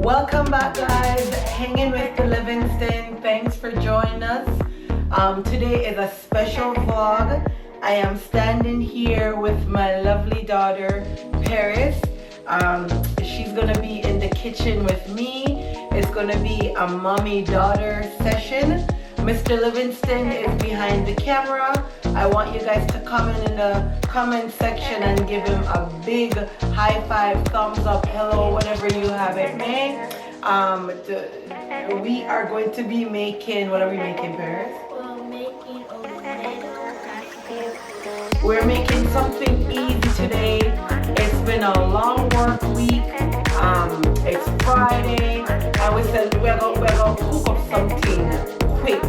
Welcome back, guys. Hanging with the Livingston. Thanks for joining us. Today is a special vlog. I am standing here with my lovely daughter, Paris. She's gonna be in the kitchen with me. It's gonna be a mommy-daughter session. Mr. Livingston is behind the camera. I want you guys to comment in the comment section and give him a big high five, thumbs up, hello, whatever you have it made. We are going to be making, what are we making, Paris? We're making something easy today. It's been a long work week. It's Friday, and we said we're gonna cook up something quick.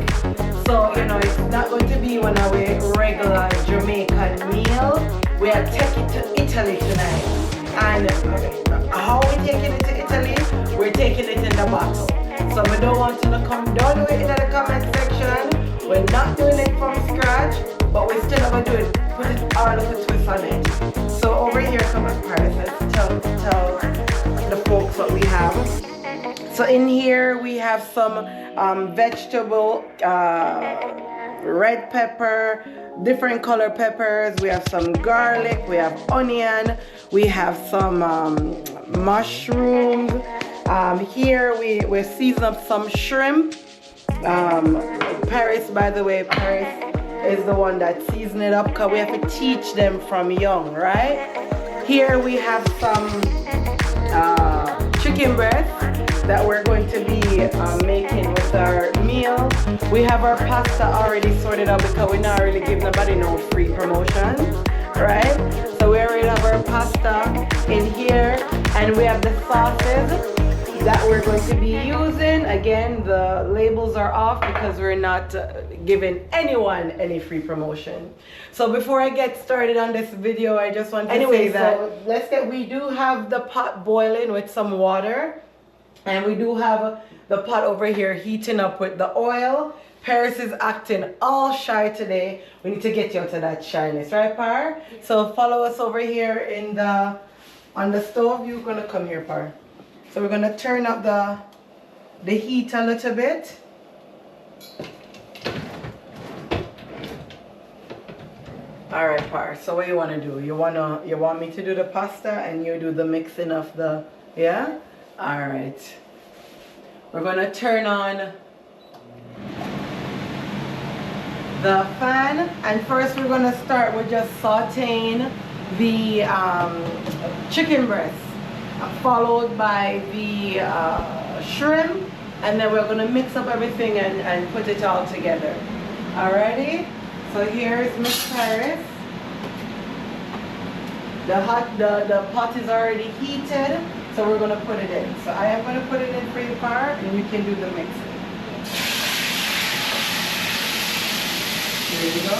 So, you know, it's not going to be one of our regular Jamaican meal. We are taking it to Italy tonight. And how are we taking it to Italy? We're taking it in the bottle. So we don't want you to come down with it in the comment section. We're not doing it from scratch, but we're still gonna do it, put it our little twist on it. So over here, come on, Paris, let's tell the folks what we have. So in here we have some vegetable, red pepper, different color peppers. We have some garlic, we have onion, we have some mushrooms. Here we season up some shrimp. Paris, by the way, Paris is the one that seasons it up because we have to teach them from young, right? Here we have some chicken breast that we're going to be making with our meal. We have our pasta already sorted out because we're not really giving nobody no free promotion, right? So we already have our pasta in here, and we have the sauces that we're going to be using. Again, the labels are off because we're not giving anyone any free promotion. So before I get started on this video, I just want to say that we do have the pot boiling with some water. And we do have the pot over here heating up with the oil. Paris is acting all shy today. We need to get you out of that shyness, right, Par? So follow us over here on the stove. You're gonna come here, Par. So we're gonna turn up the heat a little bit. All right, Par. So what you wanna do? You want me to do the pasta and you do the mixing of the, yeah? All right, we're gonna turn on the fan, and first we're gonna start with just sauteing the chicken breast, followed by the shrimp, and then we're gonna mix up everything and put it all together. Alrighty, so here's Miss Paris. The pot is already heated. So we're going to put it in. So I am going to put it in for you, Par, and you can do the mixing. There you go.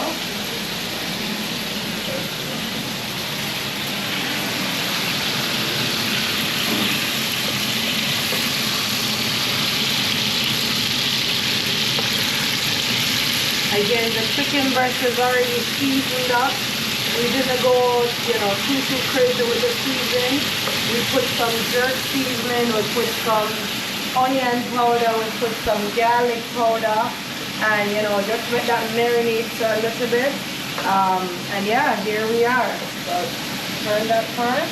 Again, the chicken breast is already seasoned up. We didn't go, too crazy with the seasoning. We put some jerk seasoning, we put some onion powder, we put some garlic powder, and just let that marinate a little bit. And yeah, here we are. So turn that part.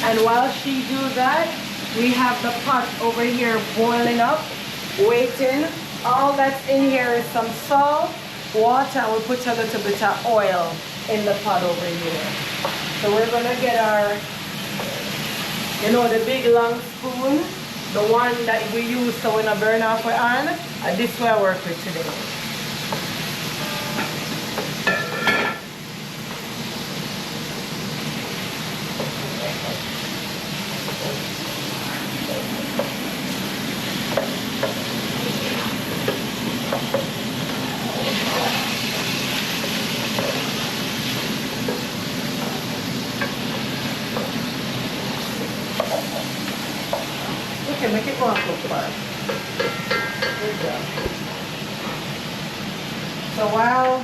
And while she do that, we have the pot over here boiling up, waiting. All that's in here is some salt, water, and we put a little bit of oil in the pot over here. So we're gonna get our, the big long spoon, the one that we use so when I burn off our iron, and this way I work with today. Make it go up real far. Good job. So while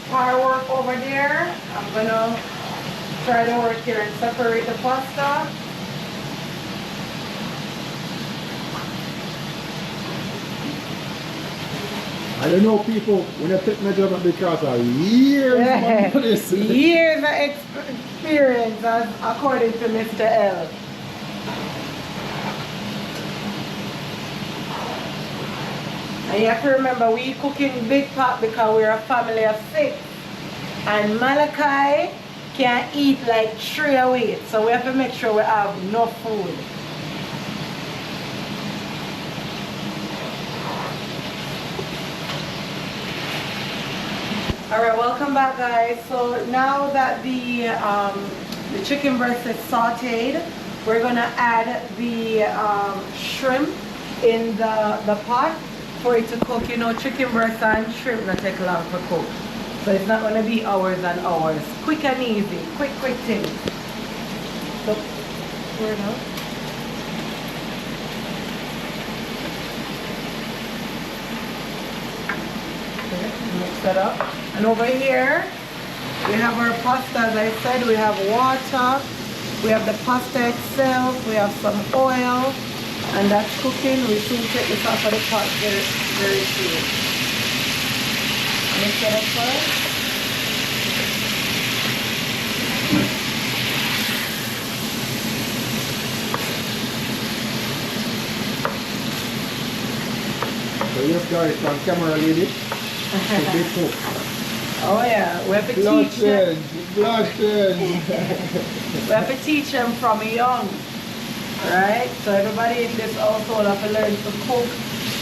firework over there, I'm gonna try to work here and separate the pasta. I don't know people when I take measurement because of years of this. Years of experience, according to Mr. L. And you have to remember, we cooking big pot because we're a family of 6. And Malachi can eat like 3 a week. So we have to make sure we have enough food. Alright, welcome back guys. So now that the chicken breast is sauteed, we're gonna add the shrimp in the pot for it to cook. You know, chicken breast and shrimp not take long to cook. So it's not gonna be hours and hours. Quick and easy, quick thing. So pour it out. Mix that up. And over here we have our pasta. As I said, we have water, we have the pasta itself, we have some oil, and that's cooking. We soon take this off of the pot very soon. Mix that up first. So yes guys, on camera lady. Oh yeah, we have to teach them. We have to teach them from young, right? So everybody in this household have to learn to cook,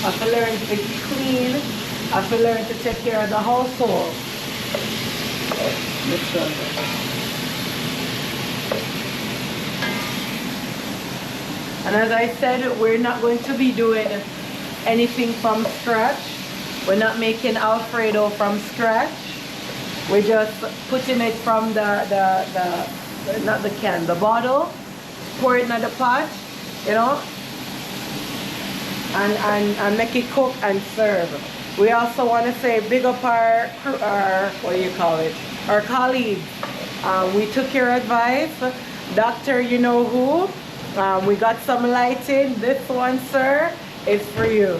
have to learn to clean, have to learn to take care of the household. And as I said, we're not going to be doing anything from scratch. We're not making Alfredo from scratch. We're just putting it from the bottle, pour it in the pot, you know, and make it cook and serve. We also want to say big up our what do you call it, our colleagues. We took your advice, Doctor you know who. We got some lighting. This one, sir, is for you.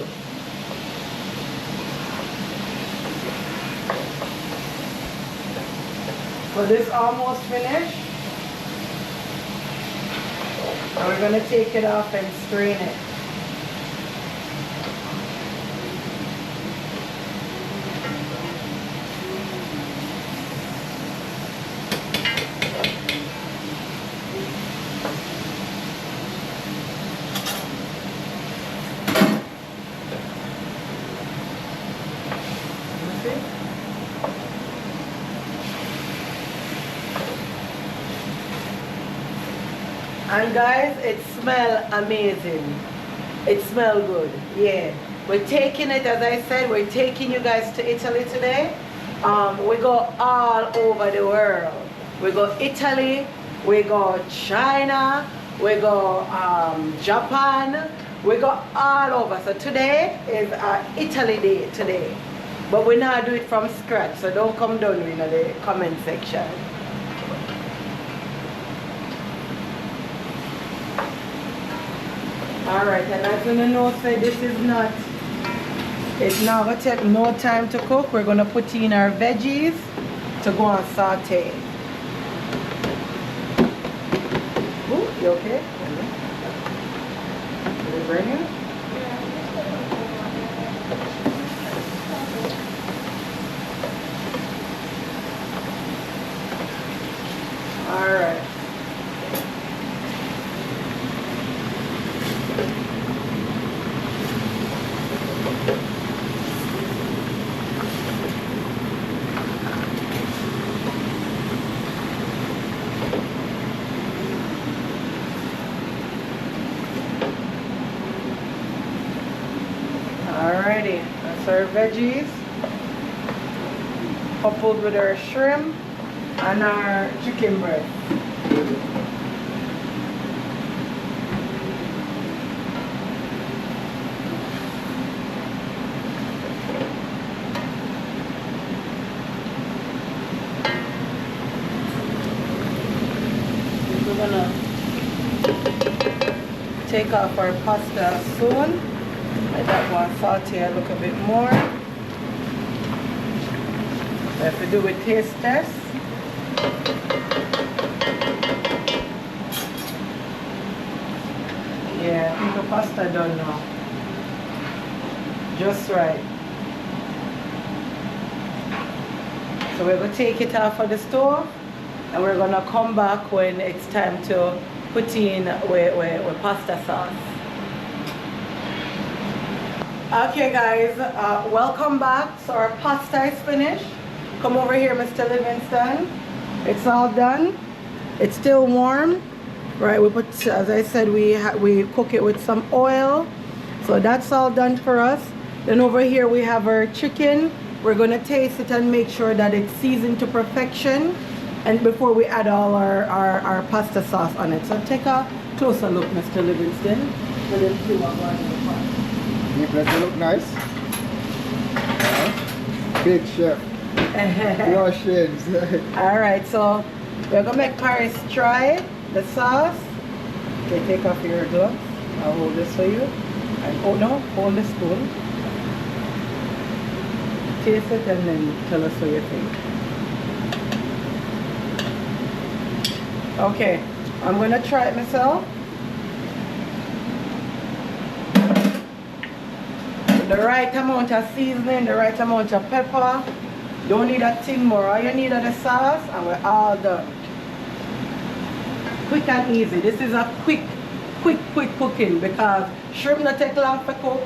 So this almost finished. And we're going to take it off and strain it. And guys, it smells amazing. It smells good. Yeah. We're taking it, as I said, we're taking you guys to Italy today. We go all over the world. We go Italy, we go China, we go Japan, we go all over. So today is Italy day today. But we not do it from scratch, so don't come down in the comment section. Alright, and as you know, say this is not, it's not going to take no time to cook. We're going to put in our veggies to go and saute. Ooh, you okay? Did it burn you? Alright. Alrighty, that's our veggies, coupled with our shrimp and our chicken breast. We're gonna take off our pasta soon. Let that one saute a little bit more. have to do a taste test. Yeah, I think the pasta done now. Just right. So we're going to take it off of the stove and we're going to come back when it's time to put in with pasta sauce. Okay guys, welcome back. So our pasta is finished. Come over here, Mr. Livingston. It's all done. It's still warm. Right, we put, as I said, we cook it with some oil. So that's all done for us. Then over here we have our chicken. We're gonna taste it and make sure that it's seasoned to perfection. And before we add all our pasta sauce on it. So take a closer look, Mr. Livingston. So let's see what we're in the pot. Does it look nice? Big chef. Russians. Alright, so we're gonna make Paris try the sauce. Okay, take off your gloves. I'll hold this for you. And oh no, hold the spoon. Taste it and then tell us what you think. Okay, I'm gonna try it myself. The right amount of seasoning, the right amount of pepper. Don't need a thing more. All you need is the sauce and we're all done. Quick and easy. This is a quick cooking because shrimp not take long to cook,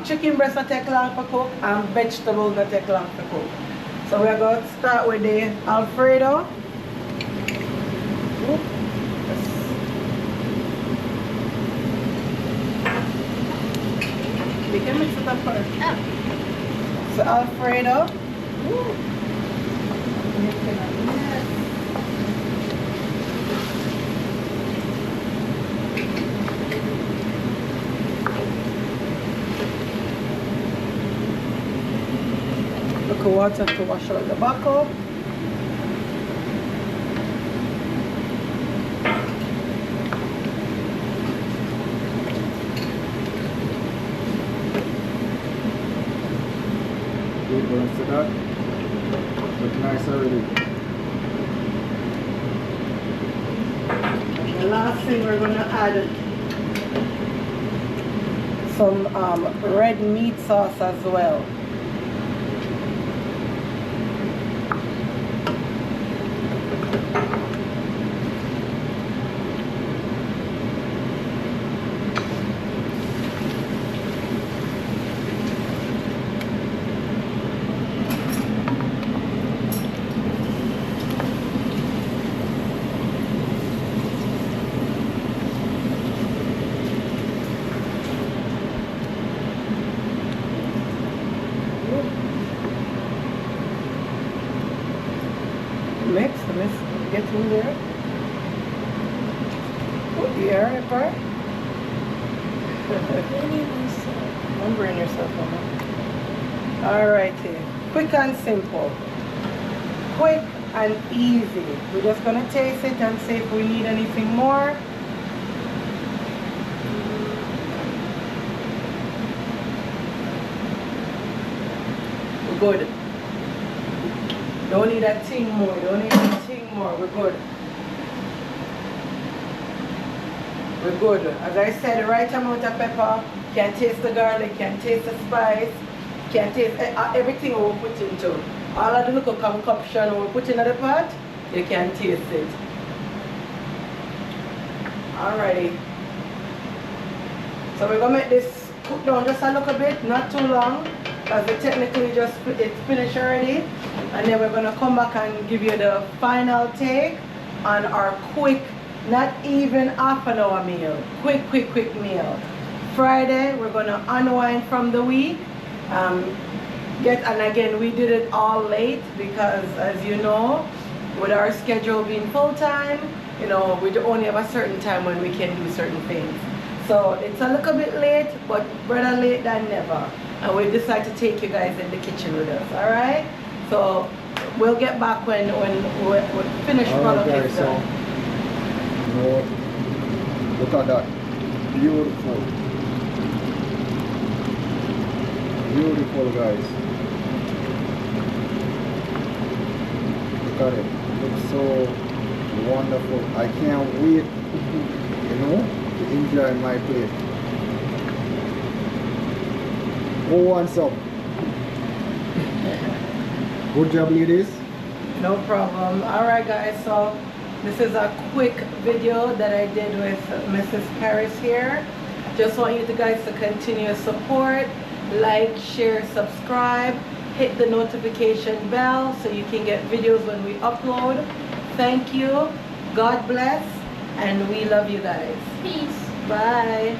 chicken breast not take long to cook, and vegetables not take long to cook. So we're going to start with the Alfredo. We can mix it up first. Oh. So Alfredo. Look at water to wash out the buckle. Good, we'll see that. Look nice already. The last thing we're going to add some red meat sauce as well. Mix, get in there. Put the air in it, right? Don't burn yourself on it. Alrighty, quick and simple. Quick and easy. We're just gonna taste it and see if we need anything more. We're good. Don't need a thing more. Don't need a thing more. We're good. We're good. As I said, the right amount of pepper. Can taste the garlic. Can taste the spice. Can taste everything we put into. All of the little concoction we put in the pot, you can taste it. Alrighty. So we're gonna make this cook down just a little bit, not too long, because we technically just it's finished already. And then we're gonna come back and give you the final take on our quick, not even half an hour meal. Quick meal. Friday, we're gonna unwind from the week. And again, we did it all late because, as you know, with our schedule being full-time, you know, we only have a certain time when we can do certain things. So it's a little bit late, but better late than never. And we decided to take you guys in the kitchen with us, all right? So we'll get back when we finish product is done. No, look at that. Beautiful. Beautiful, guys. at it. It looks so wonderful. I can't wait, you know, to enjoy my plate. Who wants some? Good job, ladies. No problem. Alright guys, so this is a quick video that I did with Mrs. Paris here. Just want you guys to continue support, like, share, subscribe, hit the notification bell so you can get videos when we upload. Thank you, God bless, and we love you guys. Peace. Bye.